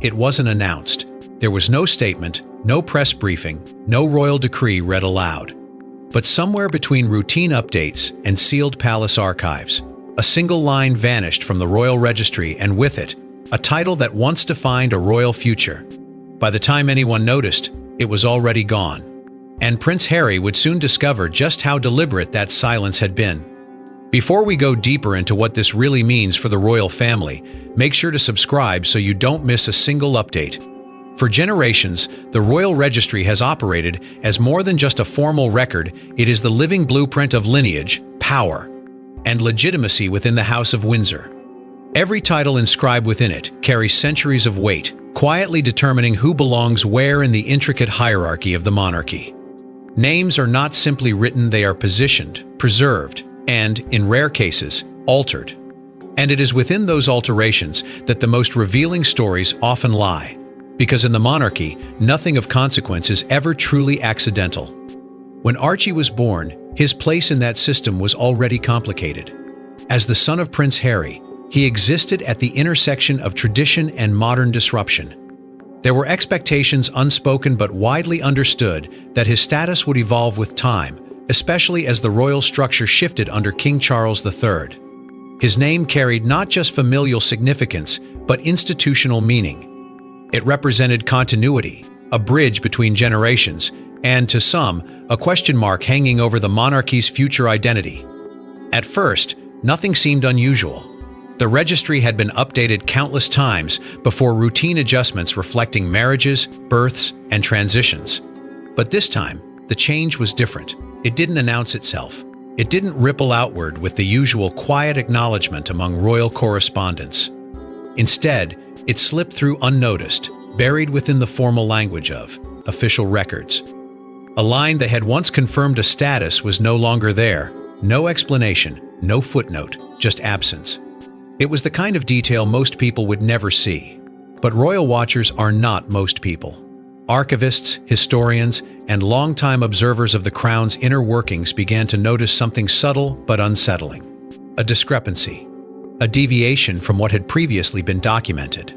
It wasn't announced. There was no statement, no press briefing, no royal decree read aloud. But somewhere between routine updates and sealed palace archives, a single line vanished from the royal registry, and with it, a title that once defined a royal future. By the time anyone noticed, it was already gone. And Prince Harry would soon discover just how deliberate that silence had been. Before we go deeper into what this really means for the royal family, make sure to subscribe so you don't miss a single update. For generations, the Royal Registry has operated as more than just a formal record. It is the living blueprint of lineage, power, and legitimacy within the House of Windsor. Every title inscribed within it carries centuries of weight, quietly determining who belongs where in the intricate hierarchy of the monarchy. Names are not simply written, they are positioned, preserved, and, in rare cases, altered. And it is within those alterations that the most revealing stories often lie. Because in the monarchy, nothing of consequence is ever truly accidental. When Archie was born, his place in that system was already complicated. As the son of Prince Harry, he existed at the intersection of tradition and modern disruption. There were expectations, unspoken but widely understood, that his status would evolve with time, especially as the royal structure shifted under King Charles III. His name carried not just familial significance, but institutional meaning. It represented continuity, a bridge between generations, and, to some, a question mark hanging over the monarchy's future identity. At first, nothing seemed unusual. The registry had been updated countless times before routine adjustments reflecting marriages, births, and transitions. But this time, the change was different. It didn't announce itself. It didn't ripple outward with the usual quiet acknowledgement among royal correspondents. Instead, it slipped through unnoticed, buried within the formal language of official records. A line that had once confirmed a status was no longer there. No explanation, no footnote, just absence. It was the kind of detail most people would never see. But royal watchers are not most people. Archivists, historians, and longtime observers of the crown's inner workings began to notice something subtle but unsettling. A discrepancy. A deviation from what had previously been documented.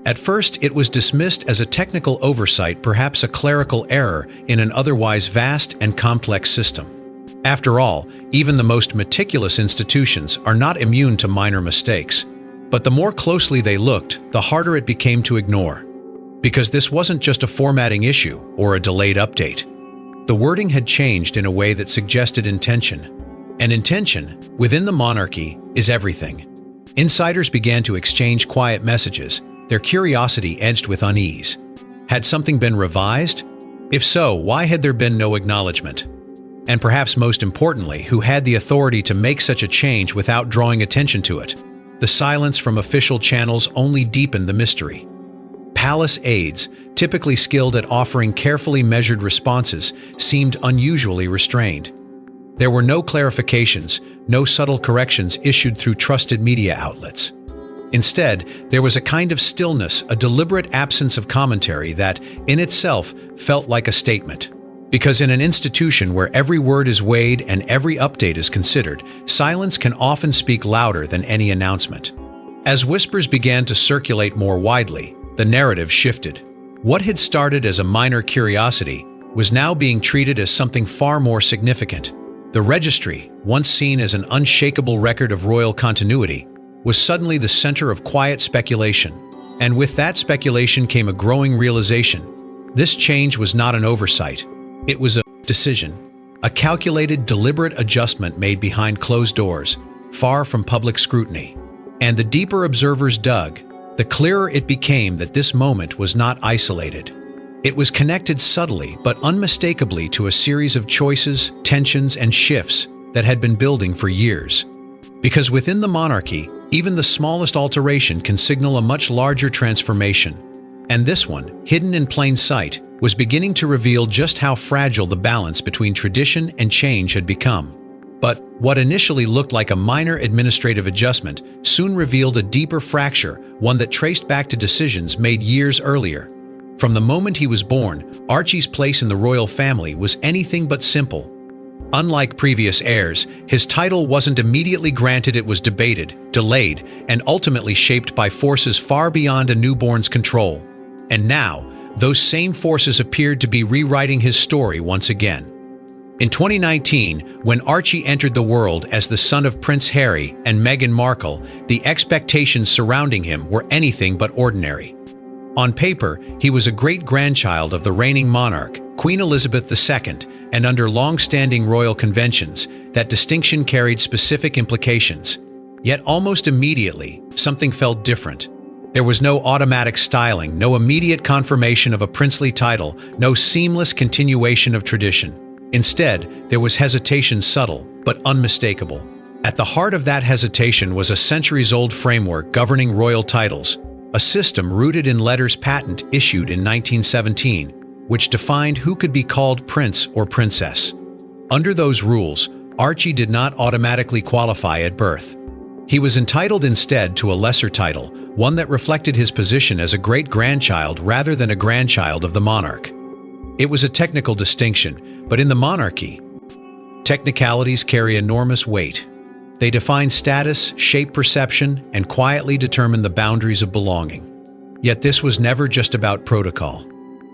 At first, it was dismissed as a technical oversight, perhaps a clerical error in an otherwise vast and complex system. After all, even the most meticulous institutions are not immune to minor mistakes. But the more closely they looked, the harder it became to ignore. Because this wasn't just a formatting issue or a delayed update. The wording had changed in a way that suggested intention. And intention, within the monarchy, is everything. Insiders began to exchange quiet messages, their curiosity edged with unease. Had something been revised? If so, why had there been no acknowledgement? And perhaps most importantly, who had the authority to make such a change without drawing attention to it? The silence from official channels only deepened the mystery. Palace aides, typically skilled at offering carefully measured responses, seemed unusually restrained. There were no clarifications, no subtle corrections issued through trusted media outlets. Instead, there was a kind of stillness, a deliberate absence of commentary that, in itself, felt like a statement. Because in an institution where every word is weighed and every update is considered, silence can often speak louder than any announcement. As whispers began to circulate more widely, the narrative shifted. What had started as a minor curiosity was now being treated as something far more significant. The registry, once seen as an unshakable record of royal continuity, was suddenly the center of quiet speculation. And with that speculation came a growing realization. This change was not an oversight. It was a decision, a calculated, deliberate adjustment made behind closed doors, far from public scrutiny. And the deeper observers dug, the clearer it became that this moment was not isolated. It was connected subtly but unmistakably to a series of choices, tensions, and shifts that had been building for years. Because within the monarchy, even the smallest alteration can signal a much larger transformation. And this one, hidden in plain sight, was beginning to reveal just how fragile the balance between tradition and change had become. But what initially looked like a minor administrative adjustment soon revealed a deeper fracture, one that traced back to decisions made years earlier. From the moment he was born, Archie's place in the royal family was anything but simple. Unlike previous heirs, his title wasn't immediately granted, it was debated, delayed, and ultimately shaped by forces far beyond a newborn's control. And now, those same forces appeared to be rewriting his story once again. In 2019, when Archie entered the world as the son of Prince Harry and Meghan Markle, the expectations surrounding him were anything but ordinary. On paper, he was a great-grandchild of the reigning monarch, Queen Elizabeth II, and under long-standing royal conventions, that distinction carried specific implications. Yet almost immediately, something felt different. There was no automatic styling, no immediate confirmation of a princely title, no seamless continuation of tradition. Instead, there was hesitation, subtle but unmistakable. At the heart of that hesitation was a centuries-old framework governing royal titles, a system rooted in letters patent issued in 1917, which defined who could be called prince or princess. Under those rules, Archie did not automatically qualify at birth. He was entitled instead to a lesser title, one that reflected his position as a great-grandchild rather than a grandchild of the monarch. It was a technical distinction, but in the monarchy, technicalities carry enormous weight. They define status, shape perception, and quietly determine the boundaries of belonging. Yet this was never just about protocol.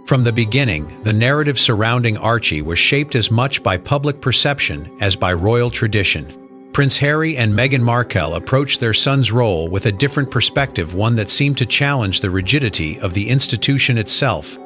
From the beginning, the narrative surrounding Archie was shaped as much by public perception as by royal tradition. Prince Harry and Meghan Markle approached their son's role with a different perspective, one that seemed to challenge the rigidity of the institution itself.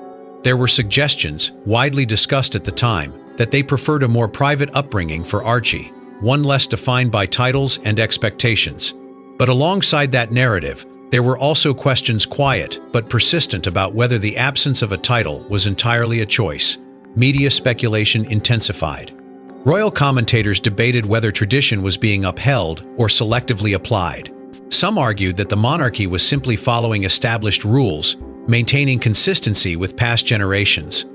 There were suggestions, widely discussed at the time, that they preferred a more private upbringing for Archie, one less defined by titles and expectations. But alongside that narrative, there were also questions, quiet but persistent, about whether the absence of a title was entirely a choice. Media speculation intensified. Royal commentators debated whether tradition was being upheld or selectively applied. Some argued that the monarchy was simply following established rules, maintaining consistency with past generations.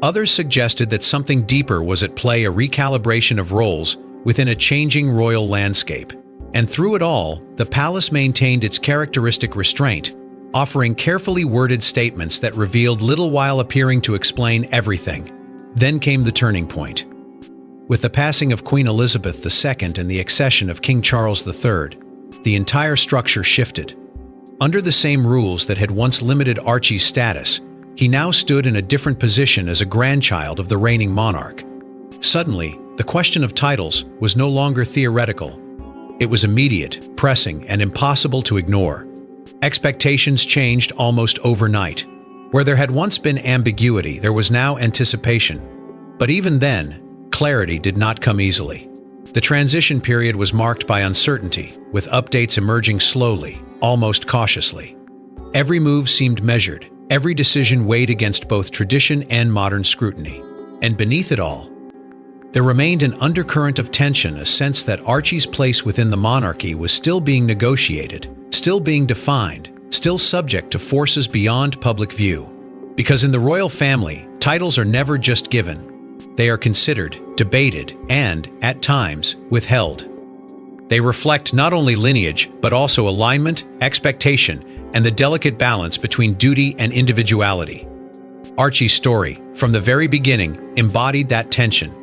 Others suggested that something deeper was at play, a recalibration of roles within a changing royal landscape. And through it all, the palace maintained its characteristic restraint, offering carefully worded statements that revealed little while appearing to explain everything. Then came the turning point. With the passing of Queen Elizabeth II and the accession of King Charles III, the entire structure shifted. Under the same rules that had once limited Archie's status, he now stood in a different position as a grandchild of the reigning monarch. Suddenly, the question of titles was no longer theoretical. It was immediate, pressing, and impossible to ignore. Expectations changed almost overnight. Where there had once been ambiguity, there was now anticipation. But even then, clarity did not come easily. The transition period was marked by uncertainty, with updates emerging slowly, almost cautiously. Every move seemed measured, every decision weighed against both tradition and modern scrutiny. And beneath it all, there remained an undercurrent of tension, a sense that Archie's place within the monarchy was still being negotiated, still being defined, still subject to forces beyond public view. Because in the royal family, titles are never just given. They are considered, debated, and, at times, withheld. They reflect not only lineage, but also alignment, expectation, and the delicate balance between duty and individuality. Archie's story, from the very beginning, embodied that tension.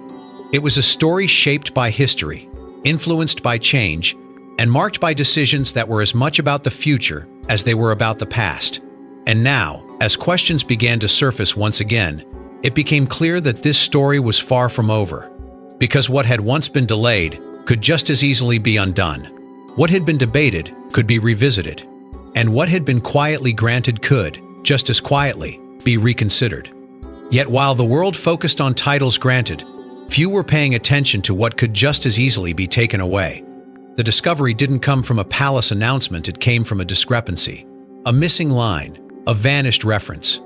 It was a story shaped by history, influenced by change, and marked by decisions that were as much about the future as they were about the past. And now, as questions began to surface once again, it became clear that this story was far from over. Because what had once been delayed could just as easily be undone. What had been debated could be revisited. And what had been quietly granted could, just as quietly, be reconsidered. Yet while the world focused on titles granted, few were paying attention to what could just as easily be taken away. The discovery didn't come from a palace announcement, it came from a discrepancy, a missing line, a vanished reference.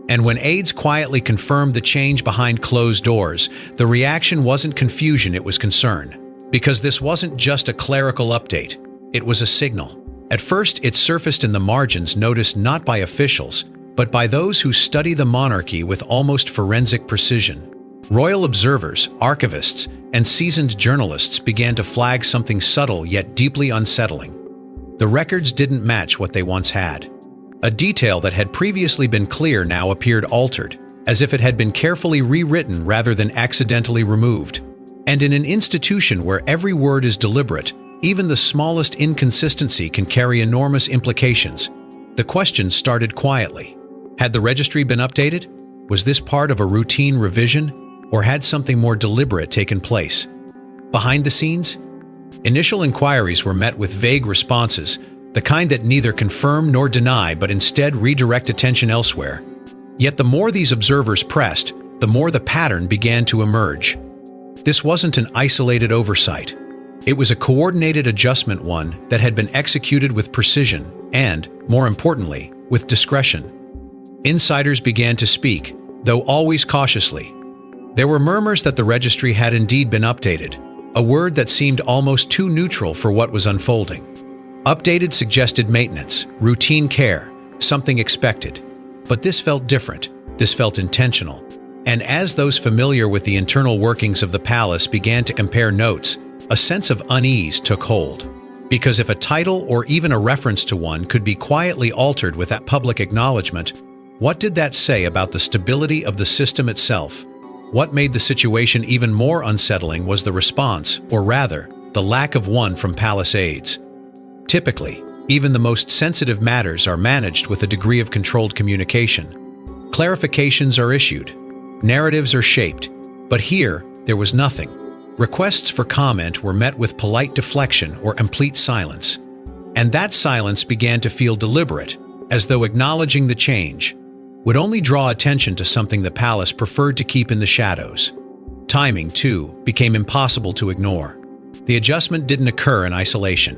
And when aides quietly confirmed the change behind closed doors, the reaction wasn't confusion, it was concern. Because this wasn't just a clerical update, it was a signal. At first, it surfaced in the margins, noticed not by officials, but by those who study the monarchy with almost forensic precision. Royal observers, archivists, and seasoned journalists began to flag something subtle yet deeply unsettling. The records didn't match what they once had. A detail that had previously been clear now appeared altered, as if it had been carefully rewritten rather than accidentally removed. And in an institution where every word is deliberate, even the smallest inconsistency can carry enormous implications, the questions started quietly. Had the registry been updated? Was this part of a routine revision, or had something more deliberate taken place? Behind the scenes, initial inquiries were met with vague responses, the kind that neither confirm nor deny but instead redirect attention elsewhere. Yet the more these observers pressed, the more the pattern began to emerge. This wasn't an isolated oversight. It was a coordinated adjustment, one that had been executed with precision and, more importantly, with discretion. Insiders began to speak, though always cautiously. There were murmurs that the registry had indeed been updated, a word that seemed almost too neutral for what was unfolding. Updated suggested maintenance, routine care, something expected. But this felt different. This felt intentional. And as those familiar with the internal workings of the palace began to compare notes, a sense of unease took hold. Because if a title or even a reference to one could be quietly altered without public acknowledgement, what did that say about the stability of the system itself? What made the situation even more unsettling was the response, or rather, the lack of one from palace aides. Typically, even the most sensitive matters are managed with a degree of controlled communication. Clarifications are issued. Narratives are shaped. But here, there was nothing. Requests for comment were met with polite deflection or complete silence. And that silence began to feel deliberate, as though acknowledging the change would only draw attention to something the palace preferred to keep in the shadows. Timing, too, became impossible to ignore. The adjustment didn't occur in isolation.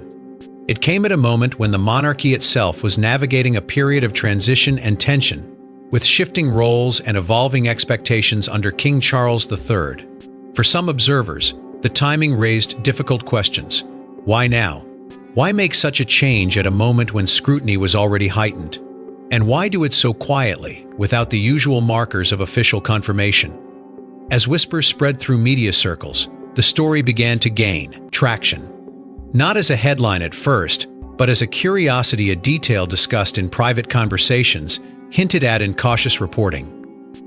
It came at a moment when the monarchy itself was navigating a period of transition and tension, with shifting roles and evolving expectations under King Charles III. For some observers, the timing raised difficult questions. Why now? Why make such a change at a moment when scrutiny was already heightened? And why do it so quietly, without the usual markers of official confirmation? As whispers spread through media circles, the story began to gain traction. Not as a headline at first, but as a curiosity, a detail discussed in private conversations, hinted at in cautious reporting.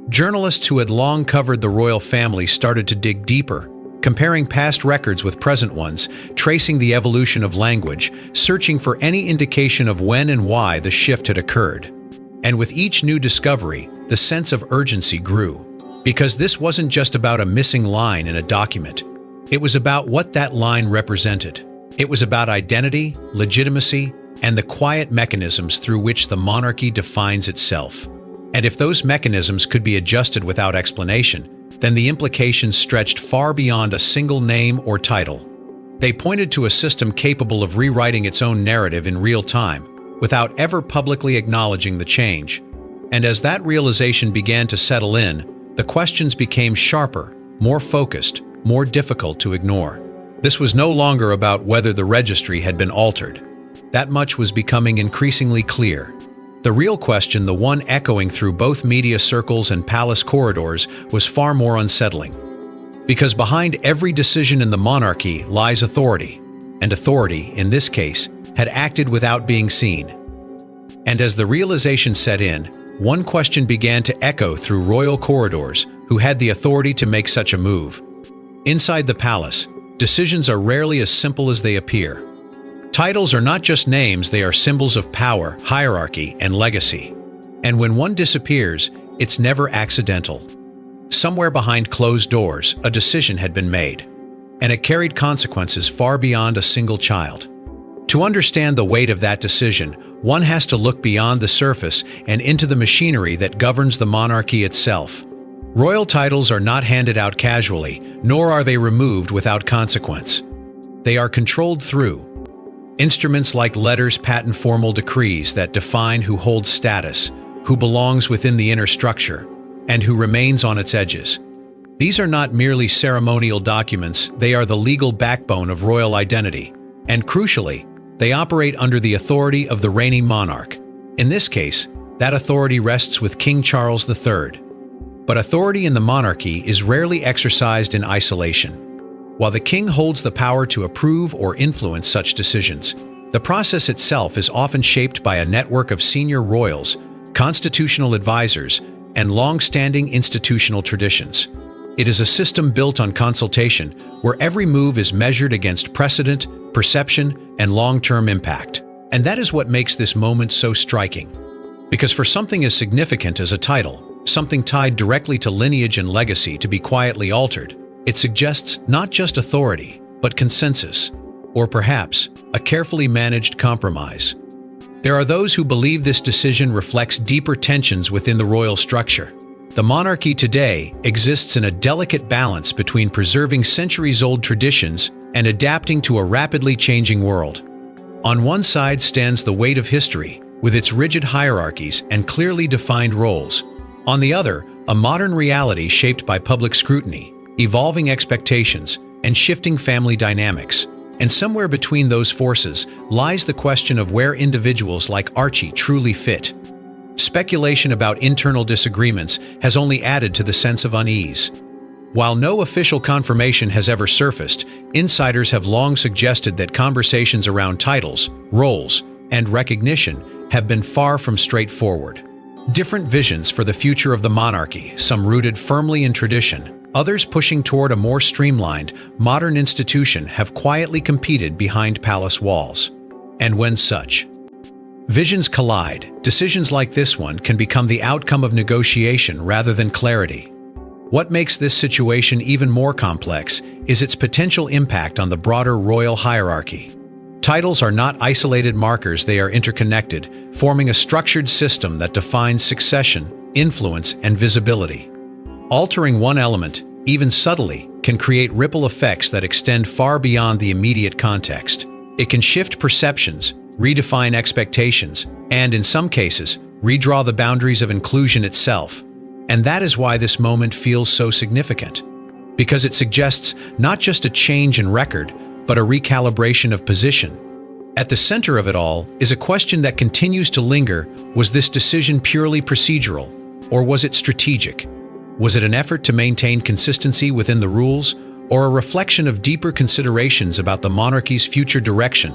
Journalists who had long covered the royal family started to dig deeper, comparing past records with present ones, tracing the evolution of language, searching for any indication of when and why the shift had occurred. And with each new discovery, the sense of urgency grew. Because this wasn't just about a missing line in a document. It was about what that line represented. It was about identity, legitimacy, and the quiet mechanisms through which the monarchy defines itself. And if those mechanisms could be adjusted without explanation, then the implications stretched far beyond a single name or title. They pointed to a system capable of rewriting its own narrative in real time, without ever publicly acknowledging the change. And as that realization began to settle in, the questions became sharper, more focused, more difficult to ignore. This was no longer about whether the registry had been altered. That much was becoming increasingly clear. The real question, the one echoing through both media circles and palace corridors, was far more unsettling. Because behind every decision in the monarchy lies authority, and authority, in this case, had acted without being seen. And as the realization set in, one question began to echo through royal corridors: who had the authority to make such a move? Inside the palace, decisions are rarely as simple as they appear. Titles are not just names, they are symbols of power, hierarchy, and legacy. And when one disappears, it's never accidental. Somewhere behind closed doors, a decision had been made, and it carried consequences far beyond a single child. To understand the weight of that decision, one has to look beyond the surface and into the machinery that governs the monarchy itself. Royal titles are not handed out casually, nor are they removed without consequence. They are controlled through instruments like letters, patent formal decrees that define who holds status, who belongs within the inner structure, and who remains on its edges. These are not merely ceremonial documents, they are the legal backbone of royal identity. And crucially, they operate under the authority of the reigning monarch. In this case, that authority rests with King Charles III. But authority in the monarchy is rarely exercised in isolation. While the king holds the power to approve or influence such decisions, the process itself is often shaped by a network of senior royals, constitutional advisors, and long-standing institutional traditions. It is a system built on consultation, where every move is measured against precedent, perception, and long-term impact. And that is what makes this moment so striking. Because for something as significant as a title, something tied directly to lineage and legacy to be quietly altered, it suggests not just authority, but consensus, or perhaps a carefully managed compromise. There are those who believe this decision reflects deeper tensions within the royal structure. The monarchy today exists in a delicate balance between preserving centuries-old traditions and adapting to a rapidly changing world. On one side stands the weight of history, with its rigid hierarchies and clearly defined roles. On the other, a modern reality shaped by public scrutiny, evolving expectations, and shifting family dynamics. And somewhere between those forces lies the question of where individuals like Archie truly fit. Speculation about internal disagreements has only added to the sense of unease. While no official confirmation has ever surfaced, insiders have long suggested that conversations around titles, roles, and recognition have been far from straightforward. Different visions for the future of the monarchy, some rooted firmly in tradition, others pushing toward a more streamlined, modern institution, have quietly competed behind palace walls. And when such visions collide, decisions like this one can become the outcome of negotiation rather than clarity. What makes this situation even more complex is its potential impact on the broader royal hierarchy. Titles are not isolated markers, they are interconnected, forming a structured system that defines succession, influence, and visibility. Altering one element, even subtly, can create ripple effects that extend far beyond the immediate context. It can shift perceptions, redefine expectations, and in some cases, redraw the boundaries of inclusion itself. And that is why this moment feels so significant. Because it suggests not just a change in record, but a recalibration of position. At the center of it all is a question that continues to linger: was this decision purely procedural, or was it strategic? Was it an effort to maintain consistency within the rules, or a reflection of deeper considerations about the monarchy's future direction?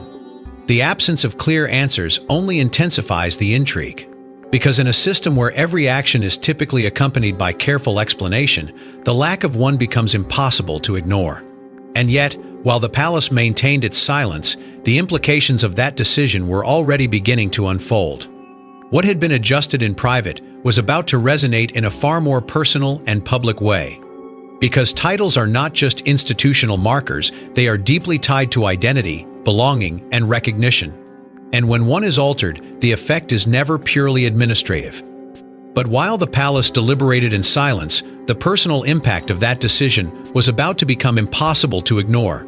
The absence of clear answers only intensifies the intrigue. Because in a system where every action is typically accompanied by careful explanation, the lack of one becomes impossible to ignore. And yet, while the palace maintained its silence, the implications of that decision were already beginning to unfold. What had been adjusted in private was about to resonate in a far more personal and public way. Because titles are not just institutional markers, they are deeply tied to identity, belonging, and recognition. And when one is altered, the effect is never purely administrative. But while the palace deliberated in silence, the personal impact of that decision was about to become impossible to ignore.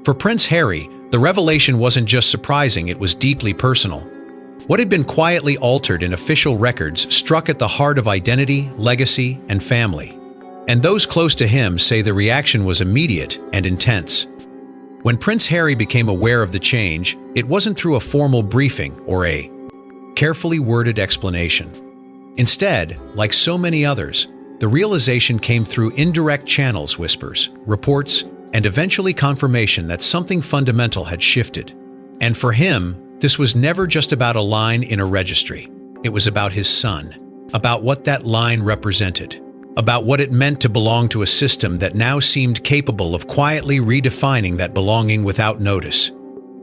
For Prince Harry, the revelation wasn't just surprising, it was deeply personal. What had been quietly altered in official records struck at the heart of identity, legacy, and family. And those close to him say the reaction was immediate and intense. When Prince Harry became aware of the change, it wasn't through a formal briefing or a carefully worded explanation. Instead, like so many others, the realization came through indirect channels: whispers, reports, and eventually confirmation that something fundamental had shifted. And for him, this was never just about a line in a registry. It was about his son, about what that line represented, about what it meant to belong to a system that now seemed capable of quietly redefining that belonging without notice.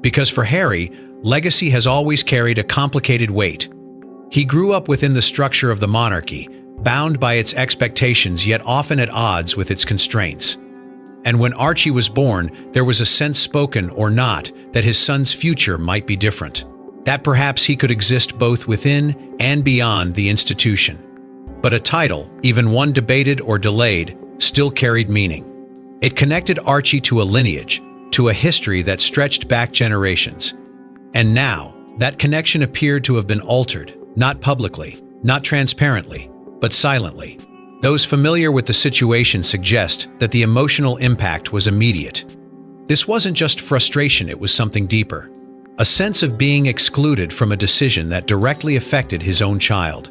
Because for Harry, legacy has always carried a complicated weight. He grew up within the structure of the monarchy, bound by its expectations yet often at odds with its constraints. And when Archie was born, there was a sense, spoken or not, that his son's future might be different. That perhaps he could exist both within and beyond the institution. But a title, even one debated or delayed, still carried meaning. It connected Archie to a lineage, to a history that stretched back generations. And now, that connection appeared to have been altered, not publicly, not transparently, but silently. Those familiar with the situation suggest that the emotional impact was immediate. This wasn't just frustration, it was something deeper. A sense of being excluded from a decision that directly affected his own child.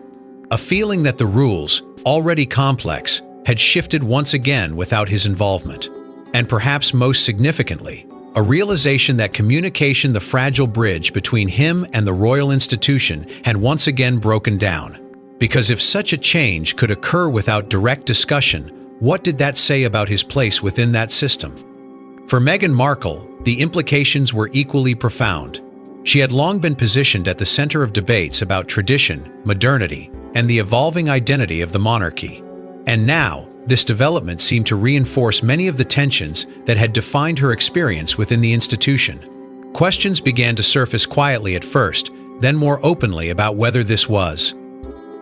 A feeling that the rules, already complex, had shifted once again without his involvement. And perhaps most significantly, a realization that communication, the fragile bridge between him and the royal institution, had once again broken down. Because if such a change could occur without direct discussion, What did that say about his place within that system? For Meghan Markle, the implications were equally profound. She had long been positioned at the center of debates about tradition, modernity, and the evolving identity of the monarchy. And now, this development seemed to reinforce many of the tensions that had defined her experience within the institution. Questions began to surface quietly at first, then more openly about whether this was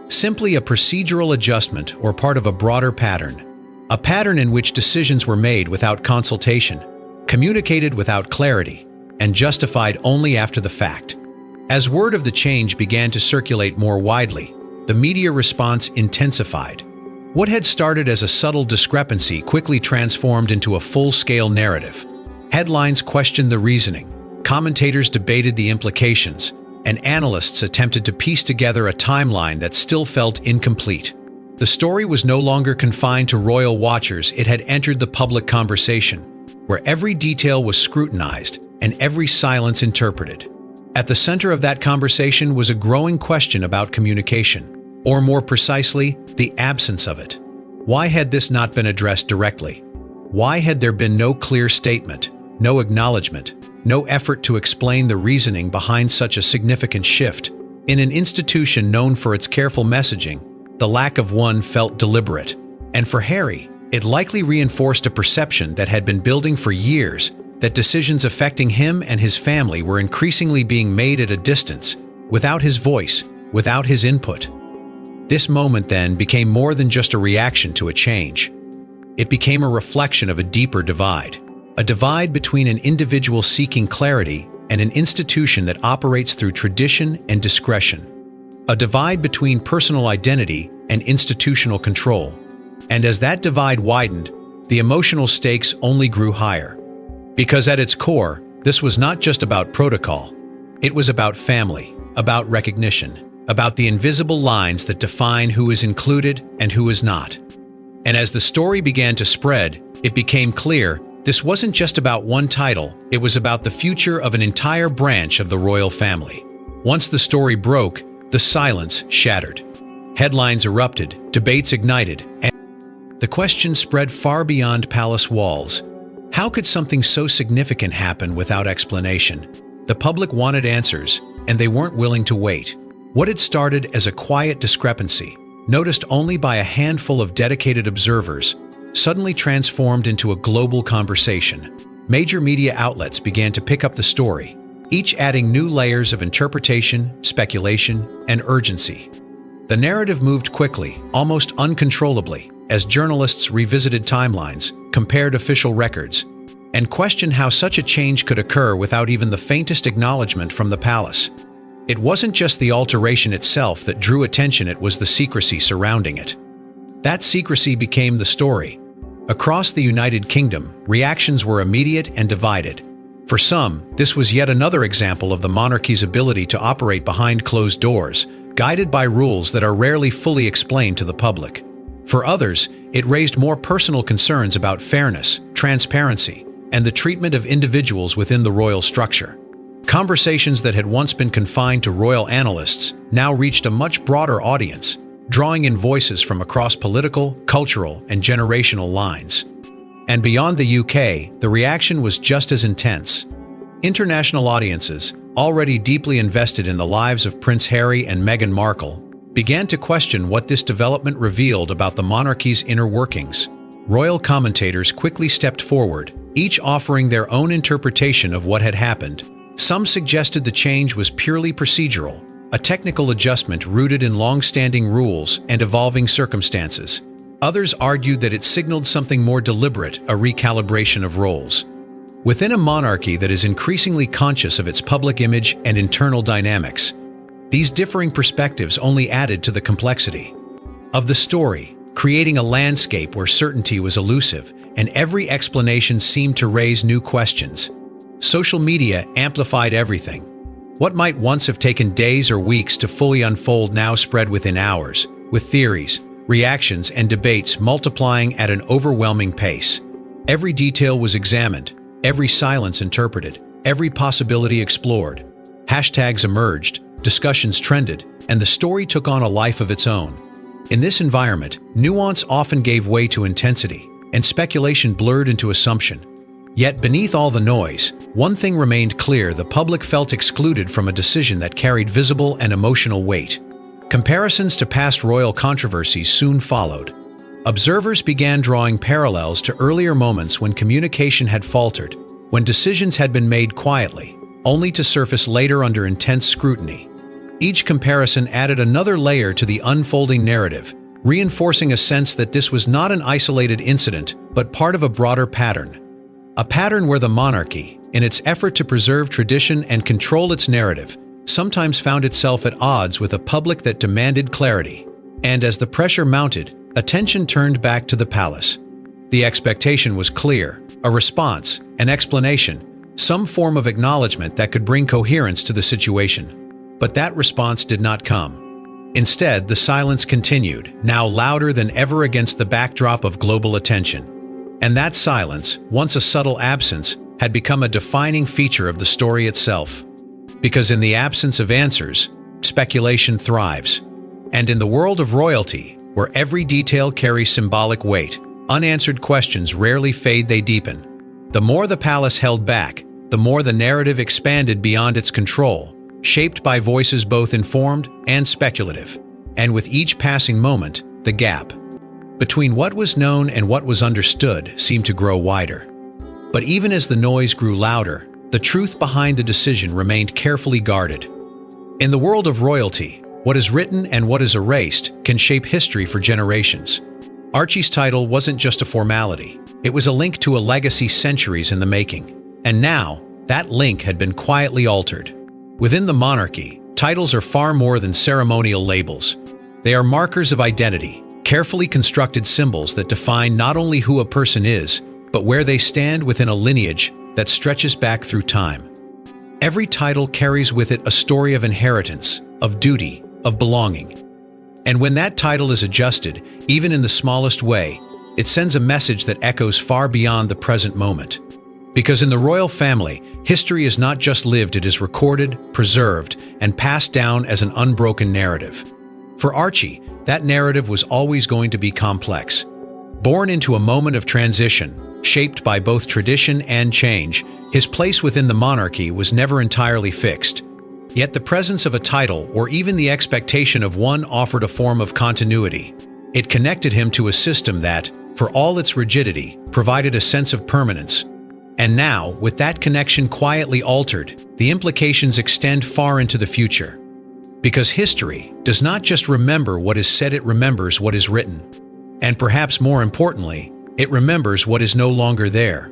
simply a procedural adjustment or part of a broader pattern. A pattern in which decisions were made without consultation, communicated without clarity, and justified only after the fact. As word of the change began to circulate more widely, the media response intensified. What had started as a subtle discrepancy quickly transformed into a full-scale narrative. Headlines questioned the reasoning, commentators debated the implications, and analysts attempted to piece together a timeline that still felt incomplete. The story was no longer confined to royal watchers, it had entered the public conversation, where every detail was scrutinized and every silence interpreted. At the center of that conversation was a growing question about communication, or more precisely, the absence of it. Why had this not been addressed directly? Why had there been no clear statement, no acknowledgement, no effort to explain the reasoning behind such a significant shift? In an institution known for its careful messaging, the lack of one felt deliberate. And for Harry, it likely reinforced a perception that had been building for years, that decisions affecting him and his family were increasingly being made at a distance, without his voice, without his input. This moment then became more than just a reaction to a change. It became a reflection of a deeper divide. A divide between an individual seeking clarity and an institution that operates through tradition and discretion. A divide between personal identity and institutional control. And as that divide widened, the emotional stakes only grew higher. Because at its core, this was not just about protocol. It was about family, about recognition, about the invisible lines that define who is included and who is not. And as the story began to spread, it became clear this wasn't just about one title, it was about the future of an entire branch of the royal family. Once the story broke, the silence shattered. Headlines erupted, debates ignited, and the question spread far beyond palace walls. How could something so significant happen without explanation? The public wanted answers, and they weren't willing to wait. What had started as a quiet discrepancy, noticed only by a handful of dedicated observers, suddenly transformed into a global conversation. Major media outlets began to pick up the story, each adding new layers of interpretation, speculation, and urgency. The narrative moved quickly, almost uncontrollably, as journalists revisited timelines, compared official records, and questioned how such a change could occur without even the faintest acknowledgement from the palace. It wasn't just the alteration itself that drew attention, it was the secrecy surrounding it. That secrecy became the story. Across the United Kingdom, reactions were immediate and divided. For some, this was yet another example of the monarchy's ability to operate behind closed doors, guided by rules that are rarely fully explained to the public. For others, it raised more personal concerns about fairness, transparency, and the treatment of individuals within the royal structure. Conversations that had once been confined to royal analysts now reached a much broader audience, drawing in voices from across political, cultural, and generational lines. And beyond the UK, the reaction was just as intense. International audiences, already deeply invested in the lives of Prince Harry and Meghan Markle, began to question what this development revealed about the monarchy's inner workings. Royal commentators quickly stepped forward, each offering their own interpretation of what had happened. Some suggested the change was purely procedural, a technical adjustment rooted in long-standing rules and evolving circumstances. Others argued that it signaled something more deliberate, a recalibration of roles. Within a monarchy that is increasingly conscious of its public image and internal dynamics, these differing perspectives only added to the complexity of the story, creating a landscape where certainty was elusive and every explanation seemed to raise new questions. Social media amplified everything. What might once have taken days or weeks to fully unfold now spread within hours, with theories, reactions, and debates multiplying at an overwhelming pace. Every detail was examined, every silence interpreted, every possibility explored. Hashtags emerged, discussions trended, and the story took on a life of its own. In this environment, nuance often gave way to intensity, and speculation blurred into assumption. Yet beneath all the noise, one thing remained clear: the public felt excluded from a decision that carried visible and emotional weight. Comparisons to past royal controversies soon followed. Observers began drawing parallels to earlier moments when communication had faltered, when decisions had been made quietly, only to surface later under intense scrutiny. Each comparison added another layer to the unfolding narrative, reinforcing a sense that this was not an isolated incident, but part of a broader pattern. A pattern where the monarchy, in its effort to preserve tradition and control its narrative, sometimes found itself at odds with a public that demanded clarity. And as the pressure mounted, attention turned back to the palace. The expectation was clear: a response, an explanation, some form of acknowledgement that could bring coherence to the situation. But that response did not come. Instead, the silence continued, now louder than ever against the backdrop of global attention. And that silence, once a subtle absence, had become a defining feature of the story itself. Because in the absence of answers, speculation thrives. And in the world of royalty, where every detail carries symbolic weight, unanswered questions rarely fade, they deepen. The more the palace held back, the more the narrative expanded beyond its control, shaped by voices both informed and speculative. And with each passing moment, the gap between what was known and what was understood seemed to grow wider. But even as the noise grew louder, the truth behind the decision remained carefully guarded. In the world of royalty, what is written and what is erased can shape history for generations. Archie's title wasn't just a formality. It was a link to a legacy centuries in the making. And now, that link had been quietly altered. Within the monarchy, titles are far more than ceremonial labels. They are markers of identity, carefully constructed symbols that define not only who a person is, but where they stand within a lineage that stretches back through time. Every title carries with it a story of inheritance, of duty, of belonging. And when that title is adjusted, even in the smallest way, it sends a message that echoes far beyond the present moment. Because in the royal family, history is not just lived, it is recorded, preserved, and passed down as an unbroken narrative. For Archie, that narrative was always going to be complex. Born into a moment of transition, shaped by both tradition and change, his place within the monarchy was never entirely fixed. Yet the presence of a title, or even the expectation of one, offered a form of continuity. It connected him to a system that, for all its rigidity, provided a sense of permanence. And now, with that connection quietly altered, the implications extend far into the future. Because history does not just remember what is said, it remembers what is written. And perhaps more importantly, it remembers what is no longer there.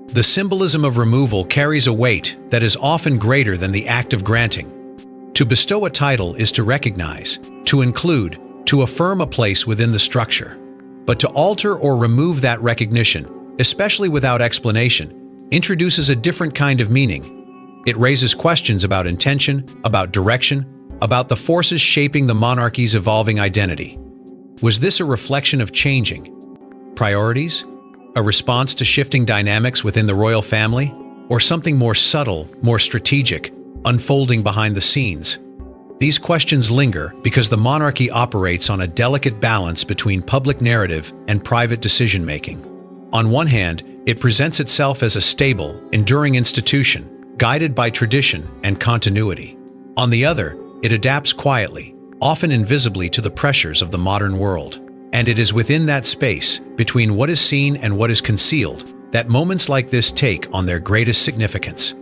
The symbolism of removal carries a weight that is often greater than the act of granting. To bestow a title is to recognize, to include, to affirm a place within the structure. But to alter or remove that recognition, especially without explanation, introduces a different kind of meaning. It raises questions about intention, about direction, about the forces shaping the monarchy's evolving identity. Was this a reflection of changing priorities? A response to shifting dynamics within the royal family? Or something more subtle, more strategic, unfolding behind the scenes? These questions linger because the monarchy operates on a delicate balance between public narrative and private decision-making. On one hand, it presents itself as a stable, enduring institution, guided by tradition and continuity. On the other, it adapts quietly, often invisibly, to the pressures of the modern world. And it is within that space, between what is seen and what is concealed, that moments like this take on their greatest significance.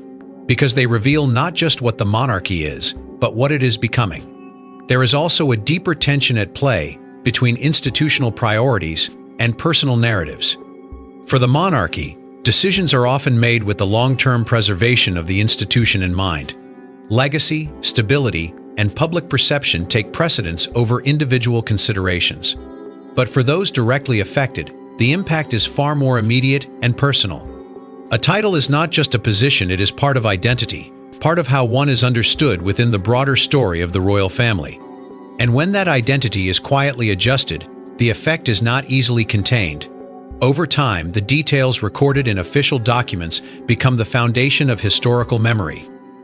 Because they reveal not just what the monarchy is, but what it is becoming. There is also a deeper tension at play between institutional priorities and personal narratives. For the monarchy, decisions are often made with the long-term preservation of the institution in mind. Legacy, stability, and public perception take precedence over individual considerations. But for those directly affected, the impact is far more immediate and personal. A title is not just a position, it is part of identity, part of how one is understood within the broader story of the royal family. And when that identity is quietly adjusted, the effect is not easily contained. Over time, the details recorded in official documents become the foundation of historical memory.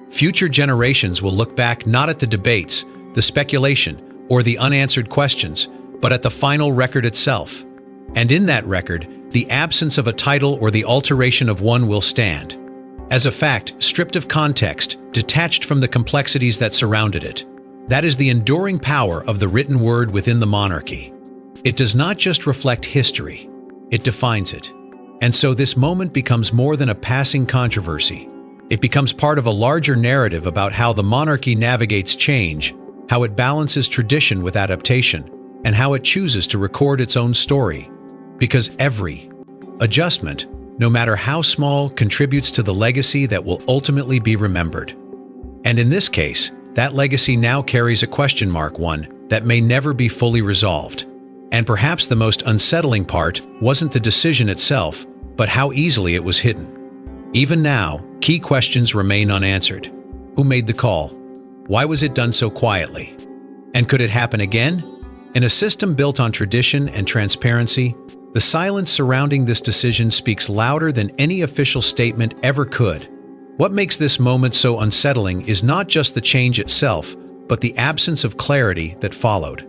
Future generations will look back not at the debates, the speculation, or the unanswered questions, but at the final record itself. And in that record, the absence of a title or the alteration of one will stand as a fact, stripped of context, detached from the complexities that surrounded it. That is the enduring power of the written word within the monarchy. It does not just reflect history, it defines it. And so this moment becomes more than a passing controversy. It becomes part of a larger narrative about how the monarchy navigates change, how it balances tradition with adaptation, and how it chooses to record its own story. Because every adjustment, no matter how small, contributes to the legacy that will ultimately be remembered. And in this case, that legacy now carries a question mark, one that may never be fully resolved. And perhaps the most unsettling part wasn't the decision itself, but how easily it was hidden. Even now, key questions remain unanswered. Who made the call? Why was it done so quietly? And could it happen again? In a system built on tradition and transparency, the silence surrounding this decision speaks louder than any official statement ever could. What makes this moment so unsettling is not just the change itself, but the absence of clarity that followed.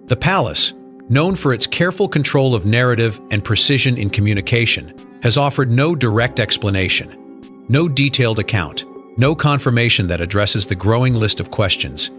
The palace, known for its careful control of narrative and precision in communication, has offered no direct explanation, no detailed account, no confirmation that addresses the growing list of questions.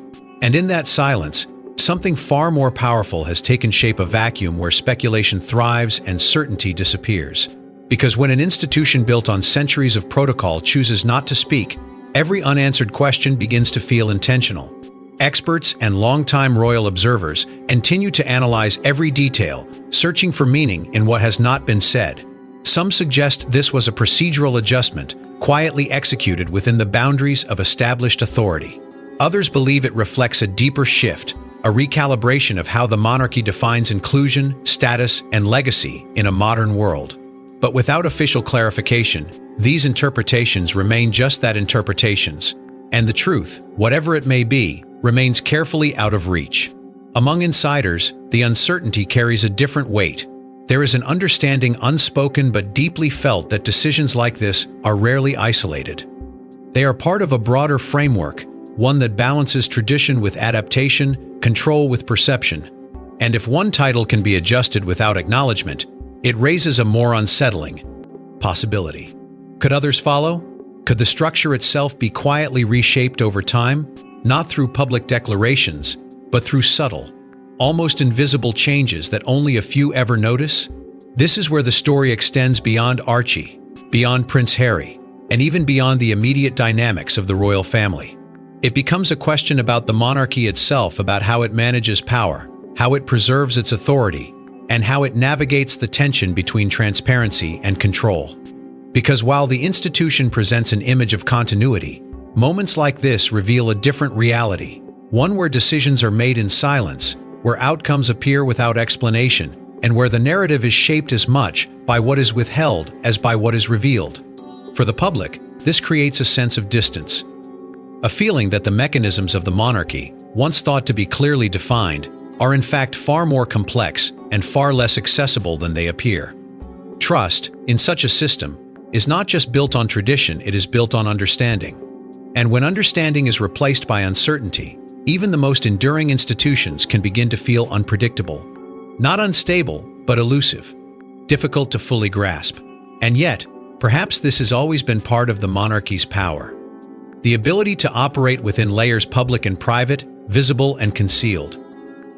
And in that silence, something far more powerful has taken shape: a vacuum where speculation thrives and certainty disappears. Because when an institution built on centuries of protocol chooses not to speak, every unanswered question begins to feel intentional. Experts and longtime royal observers continue to analyze every detail, searching for meaning in what has not been said. Some suggest this was a procedural adjustment, quietly executed within the boundaries of established authority. Others believe it reflects a deeper shift, a recalibration of how the monarchy defines inclusion, status, and legacy in a modern world. But without official clarification, these interpretations remain just that, interpretations, and the truth, whatever it may be, remains carefully out of reach. Among insiders, the uncertainty carries a different weight. There is an understanding, unspoken but deeply felt, that decisions like this are rarely isolated. They are part of a broader framework, one that balances tradition with adaptation, control with perception. And if one title can be adjusted without acknowledgement, it raises a more unsettling possibility. Could others follow? Could the structure itself be quietly reshaped over time, not through public declarations, but through subtle, almost invisible changes that only a few ever notice? This is where the story extends beyond Archie, beyond Prince Harry, and even beyond the immediate dynamics of the royal family. It becomes a question about the monarchy itself, about how it manages power, how it preserves its authority, and how it navigates the tension between transparency and control. Because while the institution presents an image of continuity, moments like this reveal a different reality, one where decisions are made in silence, where outcomes appear without explanation, and where the narrative is shaped as much by what is withheld as by what is revealed. For the public, this creates a sense of distance, a feeling that the mechanisms of the monarchy, once thought to be clearly defined, are in fact far more complex and far less accessible than they appear. Trust, in such a system, is not just built on tradition, it is built on understanding. And when understanding is replaced by uncertainty, even the most enduring institutions can begin to feel unpredictable. Not unstable, but elusive, difficult to fully grasp. And yet, perhaps this has always been part of the monarchy's power. The ability to operate within layers, public and private, visible and concealed.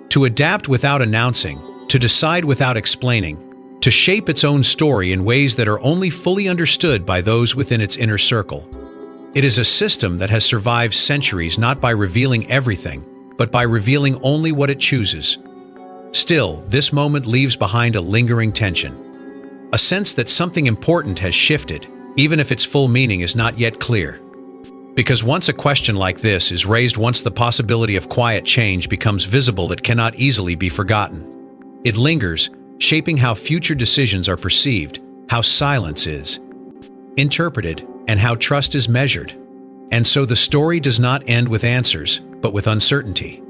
To adapt without announcing, to decide without explaining, to shape its own story in ways that are only fully understood by those within its inner circle. It is a system that has survived centuries not by revealing everything, but by revealing only what it chooses. Still, this moment leaves behind a lingering tension, a sense that something important has shifted, even if its full meaning is not yet clear. Because once a question like this is raised, once the possibility of quiet change becomes visible, it cannot easily be forgotten. It lingers, shaping how future decisions are perceived, how silence is interpreted, and how trust is measured. And so the story does not end with answers, but with uncertainty.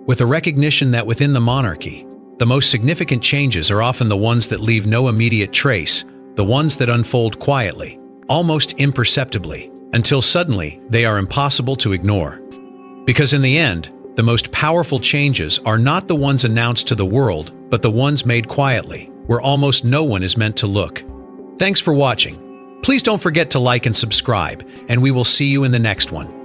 With a recognition that within the monarchy, the most significant changes are often the ones that leave no immediate trace, the ones that unfold quietly, almost imperceptibly, until suddenly they are impossible to ignore. Because in the end, The most powerful changes are not the ones announced to the world, but the ones made quietly, where almost no one is meant to look. Thanks for watching. Please don't forget to like and subscribe, and we will see you in the next one.